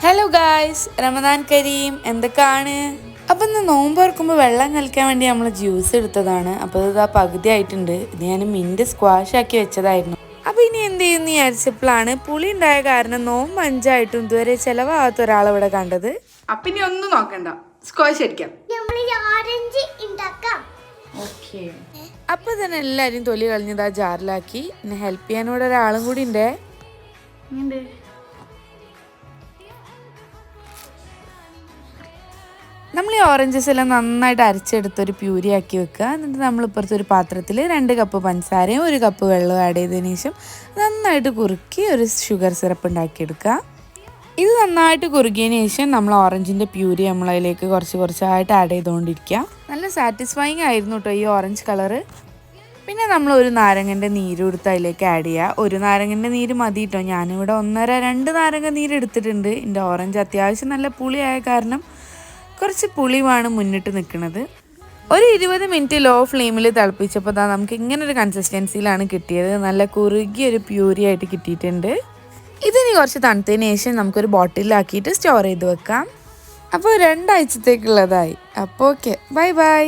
Hello guys, Ramadan Kareem. എന്തൊക്കെയാണ്? അപ്പം ഇന്ന് നോമ്പ് തുറക്കുമ്പോൾ വെള്ളം കളിക്കാൻ വേണ്ടി നമ്മൾ ജ്യൂസ് എടുത്തതാണ്. അപ്പോൾ ഇതാ പകുതി ആയിട്ടുണ്ട്. ഇത് ഞാൻ മിൻറ്റ് സ്ക്വാഷ് ആക്കി വെച്ചതായിരുന്നു. അപ്പോൾ ഇനി എന്ത് ചെയ്യുന്ന വിചാരിച്ചപ്പോഴാണ് പുളി ഉണ്ടായ കാരണം നോമ്പ് 5 ഇതുവരെ ചിലവാകാത്ത ഒരാളിവിടെ കണ്ടത്. അപ്പം ഇനി ഒന്നും നോക്കണ്ട, സ്ക്വാഷ് അടിക്കാം. അപ്പോൾ തന്നെ എല്ലാവരും തൊലി കളഞ്ഞത് ആ ജാറിലാക്കി. എന്നെ ഹെൽപ്പ് ചെയ്യാനോടെ ഒരാളും കൂടി ഉണ്ട്. നമ്മൾ ഈ ഓറഞ്ചസ് എല്ലാം നന്നായിട്ട് അരച്ചെടുത്തൊരു പ്യൂരി ആക്കി വെക്കുക. എന്നിട്ട് നമ്മൾ ഇപ്പുറത്തെ ഒരു പാത്രത്തിൽ 2 കപ്പ് പഞ്ചസാരയും 1 കപ്പ് വെള്ളവും ആഡ് ചെയ്തതിന് ശേഷം നന്നായിട്ട് കുറുക്കി ഒരു ഷുഗർ സിറപ്പ് ഉണ്ടാക്കിയെടുക്കുക. ഇത് നന്നായിട്ട് കുറുകിയതിന് ശേഷം നമ്മൾ ഓറഞ്ചിൻ്റെ പ്യൂരി നമ്മളതിലേക്ക് കുറച്ചായിട്ട് ആഡ് ചെയ്തുകൊണ്ടിരിക്കുക. നല്ല സാറ്റിസ്ഫൈങ് ആയിരുന്നു കേട്ടോ ഈ ഓറഞ്ച് കളറ്. പിന്നെ നമ്മൾ ഒരു നാരങ്ങൻ്റെ നീര് കൊടുത്ത് അതിലേക്ക് ആഡ് ചെയ്യുക. ഒരു നാരങ്ങൻ്റെ നീര് മതി കേട്ടോ. ഞാനിവിടെ 1.5-2 നാരങ്ങ നീര് എടുത്തിട്ടുണ്ട്. എൻ്റെ ഓറഞ്ച് അത്യാവശ്യം നല്ല പുളിയായ കാരണം കുറച്ച് പുളിയുമാണ് മുന്നിട്ട് നിൽക്കുന്നത്. ഒരു 20 മിനിറ്റ് ലോ ഫ്ലെയിമിൽ തിളപ്പിച്ചപ്പോൾ നമുക്ക് ഇങ്ങനൊരു കൺസിസ്റ്റൻസിയിലാണ് കിട്ടിയത്. നല്ല കുറുകിയൊരു പ്യൂരി ആയിട്ട് കിട്ടിയിട്ടുണ്ട്. ഇതിനി കുറച്ച് തണുത്തതിന് ശേഷം നമുക്കൊരു ബോട്ടിലാക്കിയിട്ട് സ്റ്റോർ ചെയ്ത് വെക്കാം. അപ്പോൾ 2 ആഴ്ചത്തേക്കുള്ളതായി. അപ്പോൾ ഓക്കെ, ബൈ ബൈ.